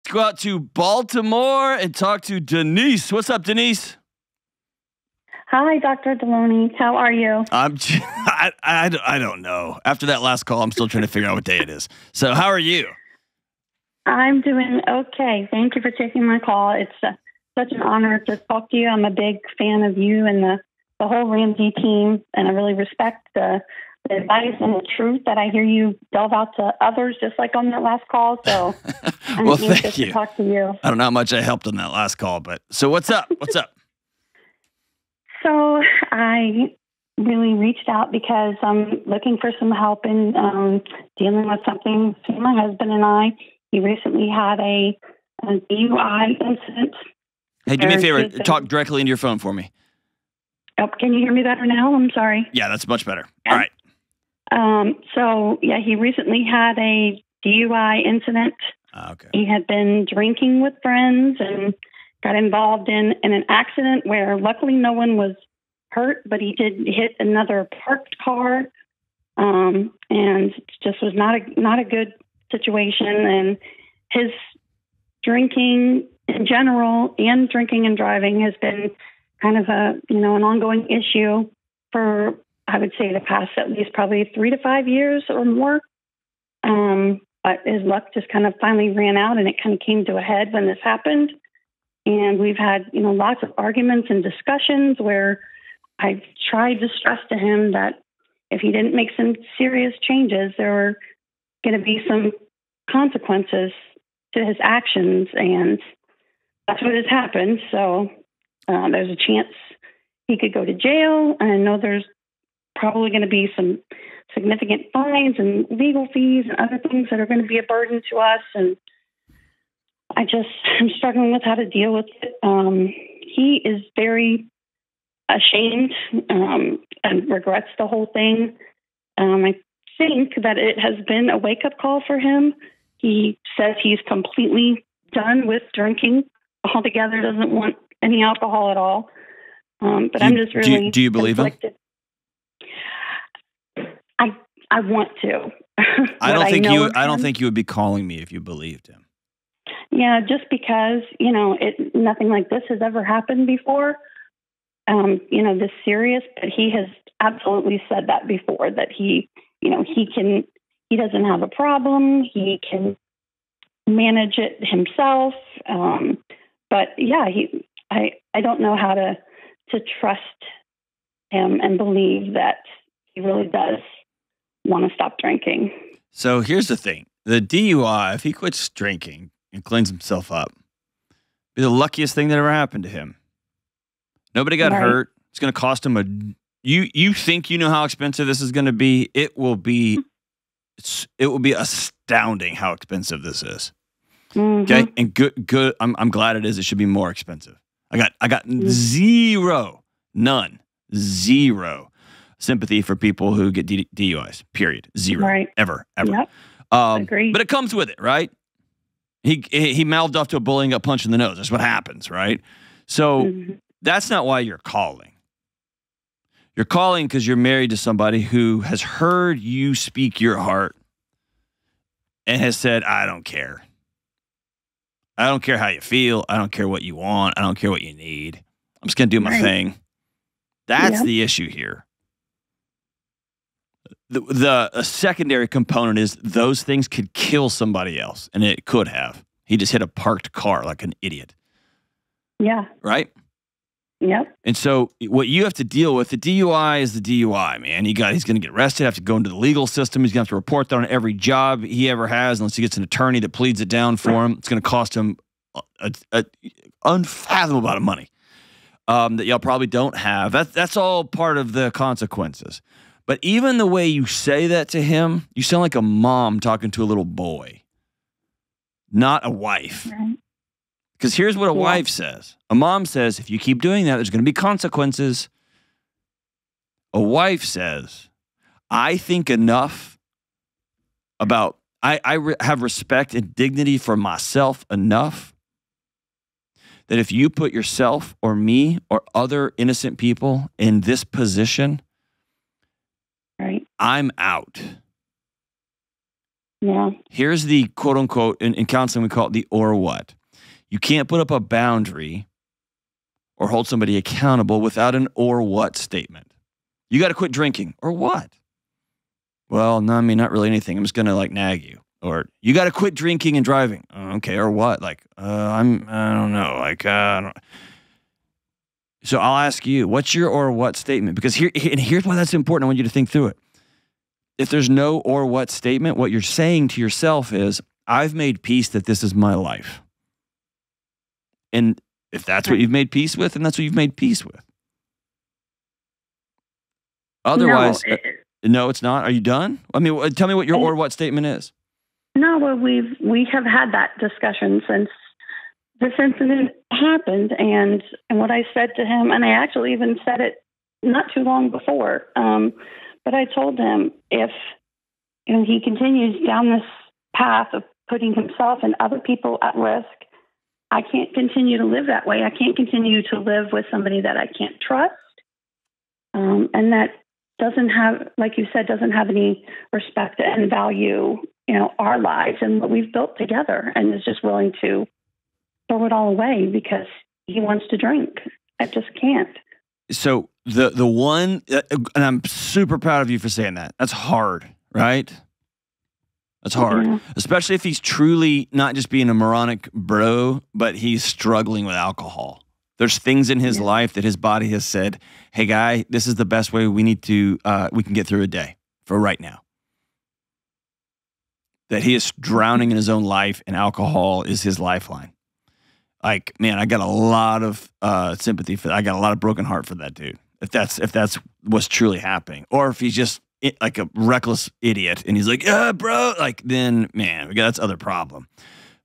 go out to Baltimore and talk to Denise. What's up, Denise? Hi, Dr. Delony. How are you? I don't know. After that last call, I'm still trying to figure out what day it is. So how are you? I'm doing okay. Thank you for taking my call. It's such an honor to talk to you. I'm a big fan of you and the whole Ramsey team, and I really respect the advice and the truth that I hear you delve out to others, just like on that last call. So I'm well, anxious thank you. to talk to you. I don't know how much I helped on that last call, but so what's up? What's up? So I really reached out because I'm looking for some help in dealing with something. My husband and I, he recently had a DUI incident. Hey, do me a favor. Talk directly into your phone for me. Oh, can you hear me better now? I'm sorry. Yeah, that's much better. All right. He recently had a DUI incident. Okay. He had been drinking with friends and got involved in an accident where luckily no one was hurt, but he did hit another parked car. And it just was not a good situation. And his drinking in general and drinking and driving has been kind of an ongoing issue for, I would say, the past at least probably 3 to 5 years or more. But his luck just kind of finally ran out, and it kind of came to a head when this happened. And we've had, lots of arguments and discussions where I've tried to stress to him that if he didn't make some serious changes, there were going to be some consequences to his actions. And that's what has happened. So there's a chance he could go to jail. And I know there's probably going to be some significant fines and legal fees and other things that are going to be a burden to us. And I'm struggling with how to deal with it. He is very ashamed and regrets the whole thing. I think that it has been a wake-up call for him. He says he's completely done with drinking altogether, doesn't want any alcohol at all. But I'm just really do you believe conflicted. I want to. I don't think you would be calling me if you believed him. Yeah, just because, nothing like this has ever happened before, this serious, but he has absolutely said that before, that he doesn't have a problem. He can manage it himself. But yeah, I don't know how to trust him and believe that he really does want to stop drinking. So here's the thing. The DUI, if he quits drinking and cleans himself up, be the luckiest thing that ever happened to him. Nobody got hurt. It's going to cost him you think you know how expensive this is going to be? It will be astounding how expensive this is. Mm-hmm. Okay? And good. I'm glad it is. It should be more expensive. I got zero sympathy for people who get DUIs. Period. Zero. Right. Ever. Yep. Agreed. But it comes with it, right? He mouthed off to a bully and got punched in the nose. That's what happens, right? So that's not why you're calling. You're calling because you're married to somebody who has heard you speak your heart and has said, I don't care. I don't care how you feel. I don't care what you want. I don't care what you need. I'm just going to do my thing. That's the issue here. The secondary component is those things could kill somebody else, and it could have. He just hit a parked car like an idiot. Yeah. Right? Yep. And so what you have to deal with, the DUI is the DUI, man. He's going to get arrested, have to go into the legal system. He's going to have to report that on every job he ever has, unless he gets an attorney that pleads it down for him. It's going to cost him an unfathomable amount of money that y'all probably don't have. That's all part of the consequences. But even the way you say that to him, you sound like a mom talking to a little boy, not a wife. Right. Because here's what a wife says. A mom says, if you keep doing that, there's going to be consequences. A wife says, I think enough about, I have respect and dignity for myself enough that if you put yourself or me or other innocent people in this position, right, I'm out. Yeah. Here's the quote unquote, in counseling, we call it the or what. You can't put up a boundary or hold somebody accountable without an or what statement. You got to quit drinking, or what? Well, no, I mean, not really anything. I'm just going to like nag you. Or you got to quit drinking and driving. Okay, or what? Like, I don't know. Like, I don't. So I'll ask you, what's your or what statement? Because here's why that's important. I want you to think through it. If there's no or what statement, what you're saying to yourself is, I've made peace that this is my life. And if that's what you've made peace with, then that's what you've made peace with. Otherwise, no, it's not. Are you done? I mean, tell me what your or what statement is. No, well, we have had that discussion since this incident happened, and what I said to him, and I actually even said it not too long before. But I told him if he continues down this path of putting himself and other people at risk, I can't continue to live that way. I can't continue to live with somebody that I can't trust, and that doesn't have, like you said, doesn't have any respect and value, our lives and what we've built together, and is just willing to throw it all away because he wants to drink. I just can't. So the one, and I'm super proud of you for saying that. That's hard, right? That's hard, especially if he's truly not just being a moronic bro, but he's struggling with alcohol. There's things in his life that his body has said, hey, guy, this is the best way we can get through a day for right now. That he is drowning in his own life, and alcohol is his lifeline. Like, man, I got a lot of sympathy for that. I got a lot of broken heart for that dude. If that's what's truly happening. Or if he's just like a reckless idiot and he's like, yeah, bro, like, then, man, that's other problem.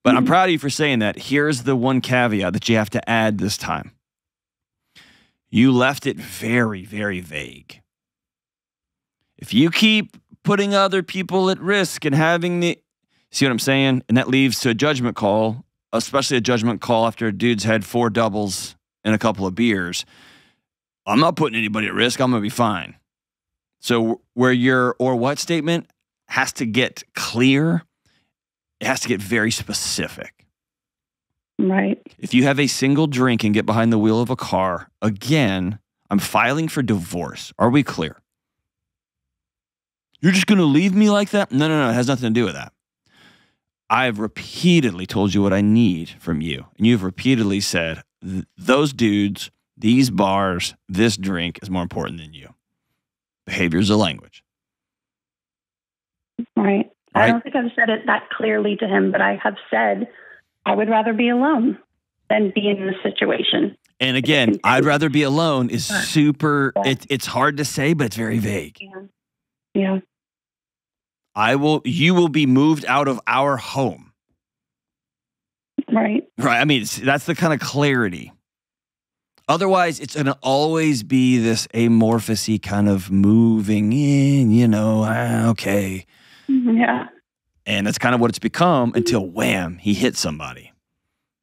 But I'm proud of you for saying that. Here's the one caveat that you have to add this time. You left it very, very vague. If you keep putting other people at risk and having see what I'm saying? And that leads to a judgment call, especially a judgment call after a dude's had 4 doubles and a couple of beers. I'm not putting anybody at risk. I'm going to be fine. So where your or what statement has to get clear, it has to get very specific. Right. If you have a single drink and get behind the wheel of a car, again, I'm filing for divorce. Are we clear? You're just going to leave me like that? No. It has nothing to do with that. I've repeatedly told you what I need from you. And you've repeatedly said, those dudes, these bars, this drink is more important than you. Behavior is a language. Right. I don't think I've said it that clearly to him, but I have said I would rather be alone than be in this situation. And again, I'd rather be alone is super, it's hard to say, but it's very vague. Yeah. You will be moved out of our home. Right. Right. I mean, that's the kind of clarity. Otherwise, it's going to always be this amorphous-y kind of moving in, okay. Yeah. And that's kind of what it's become until, wham, he hit somebody.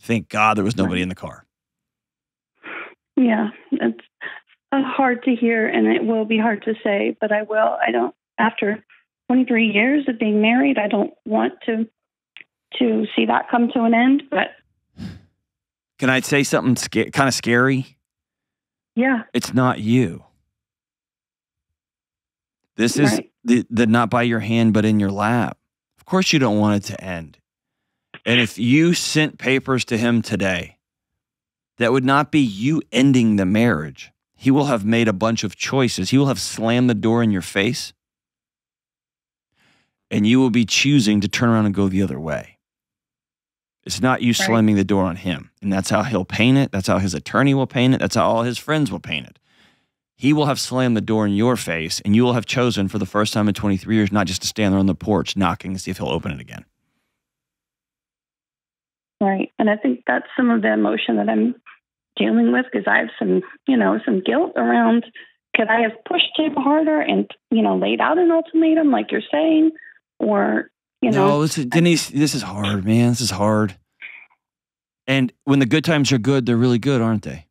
Thank God there was nobody in the car. Yeah. It's hard to hear, and it will be hard to say, but after 23 years of being married, I don't want to see that come to an end, but. Can I say something kind of scary? Yeah. It's not you. This is the not by your hand, but in your lap. Of course you don't want it to end. And if you sent papers to him today, that would not be you ending the marriage. He will have made a bunch of choices. He will have slammed the door in your face. And you will be choosing to turn around and go the other way. It's not you slamming the door on him. And that's how he'll paint it. That's how his attorney will paint it. That's how all his friends will paint it. He will have slammed the door in your face, and you will have chosen for the first time in 23 years not just to stand there on the porch knocking to see if he'll open it again. Right. And I think that's some of the emotion that I'm dealing with, because I have some guilt around, could I have pushed him harder and, laid out an ultimatum like you're saying? Or, No, Denise, this is hard, man. This is hard. And when the good times are good, they're really good, aren't they?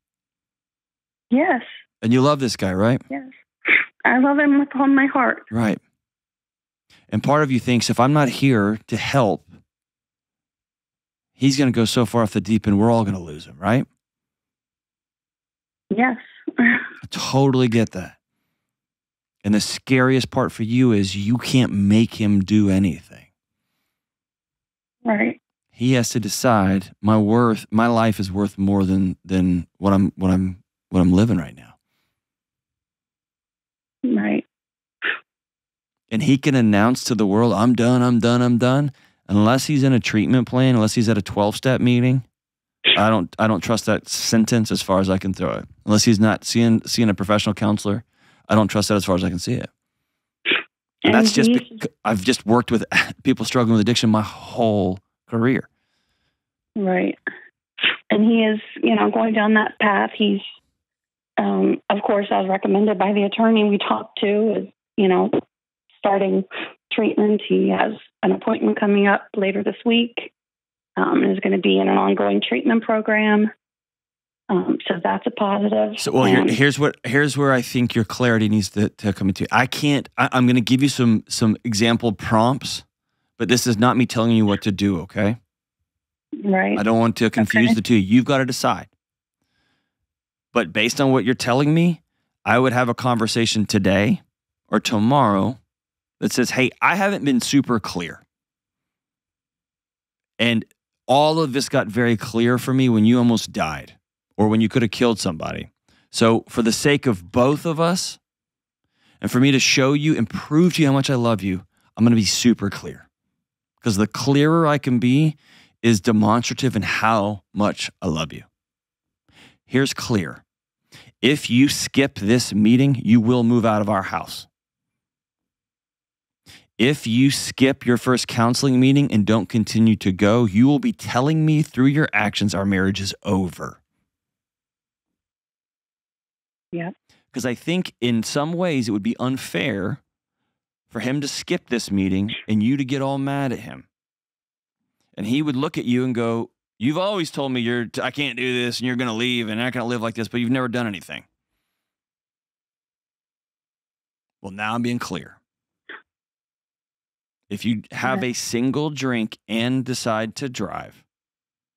Yes. And you love this guy, right? Yes. I love him with all my heart. Right. And part of you thinks, if I'm not here to help, he's going to go so far off the deep end, we're all going to lose him, right? Yes. I totally get that. And the scariest part for you is you can't make him do anything. Right. He has to decide my life is worth more than what I'm living right now. Right. And he can announce to the world, I'm done. Unless he's in a treatment plan, unless he's at a 12-step meeting, I don't trust that sentence as far as I can throw it. Unless he's not seeing a professional counselor, I don't trust that as far as I can see it. And that's just I've just worked with people struggling with addiction my whole career. Right. And he is, going down that path. He's, of course, as recommended by the attorney we talked to, is, starting treatment. He has an appointment coming up later this week. And is going to be in an ongoing treatment program. So that's a positive. So, here's where I think your clarity needs to come into. I'm going to give you some example prompts, but this is not me telling you what to do, okay? Right. I don't want to confuse the two. You've got to decide. But based on what you're telling me, I would have a conversation today or tomorrow that says, hey, I haven't been super clear. And all of this got very clear for me when you almost died or when you could have killed somebody. So for the sake of both of us and for me to show you and prove to you how much I love you, I'm going to be super clear. Because the clearer I can be is demonstrative in how much I love you. Here's clear. If you skip this meeting, you will move out of our house. If you skip your first counseling meeting and don't continue to go, you will be telling me through your actions our marriage is over. Yeah. Because I think in some ways it would be unfair for him to skip this meeting and you to get all mad at him. And he would look at you and go, you've always told me I can't do this and you're going to leave and I'm not going to live like this, but you've never done anything. Well, now I'm being clear. If you have a single drink and decide to drive,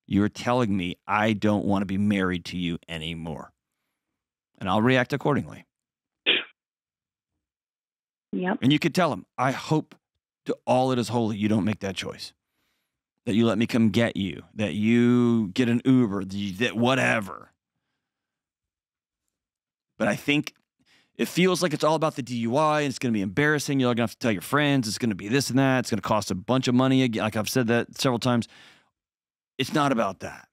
you're telling me I don't want to be married to you anymore. And I'll react accordingly. Yep. And you could tell him, I hope to all that is holy you don't make that choice. That you let me come get you. That you get an Uber. That whatever. But I think it feels like it's all about the DUI and it's going to be embarrassing. You're going to have to tell your friends. It's going to be this and that. It's going to cost a bunch of money. Again, like I've said that several times. It's not about that.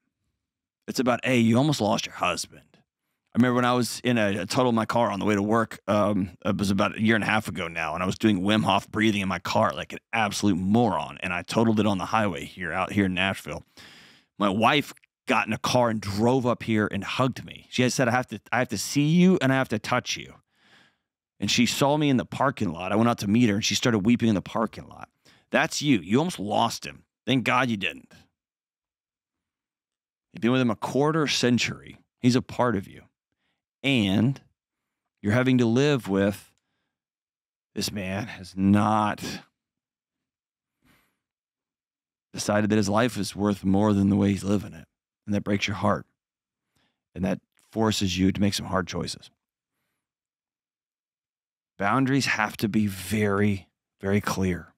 It's about, hey, you almost lost your husband. I remember when I was in a totaled my car on the way to work. It was about a year and a half ago now. And I was doing Wim Hof breathing in my car like an absolute moron. And I totaled it on the highway out here in Nashville. My wife got in a car and drove up here and hugged me. She had said, I have to see you and I have to touch you. And she saw me in the parking lot. I went out to meet her, and she started weeping in the parking lot. That's you. You almost lost him. Thank God you didn't. You've been with him a quarter century. He's a part of you. And you're having to live with this man has not decided that his life is worth more than the way he's living it. And that breaks your heart. And that forces you to make some hard choices. Boundaries have to be very, very clear.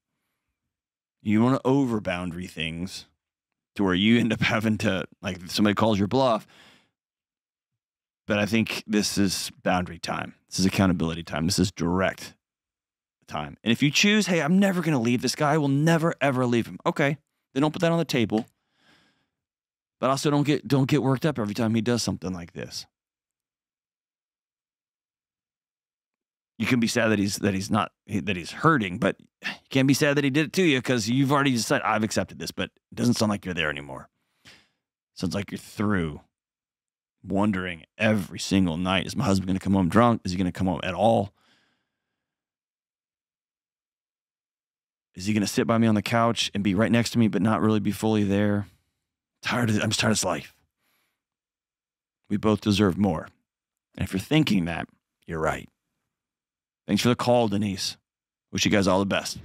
You want to over boundary things to where you end up having to, like somebody calls your bluff. But I think this is boundary time. This is accountability time. This is direct time. And if you choose, hey, I'm never going to leave this guy. I will never, ever leave him. Okay, then don't put that on the table. But also don't get worked up every time he does something like this. You can be sad that he's hurting, but you can't be sad that he did it to you because you've already decided, I've accepted this, but it doesn't sound like you're there anymore. Sounds like you're through wondering every single night, is my husband going to come home drunk? Is he going to come home at all? Is he going to sit by me on the couch and be right next to me, but not really be fully there? I'm tired of this life. We both deserve more. And if you're thinking that, you're right. Thanks for the call, Denise. Wish you guys all the best.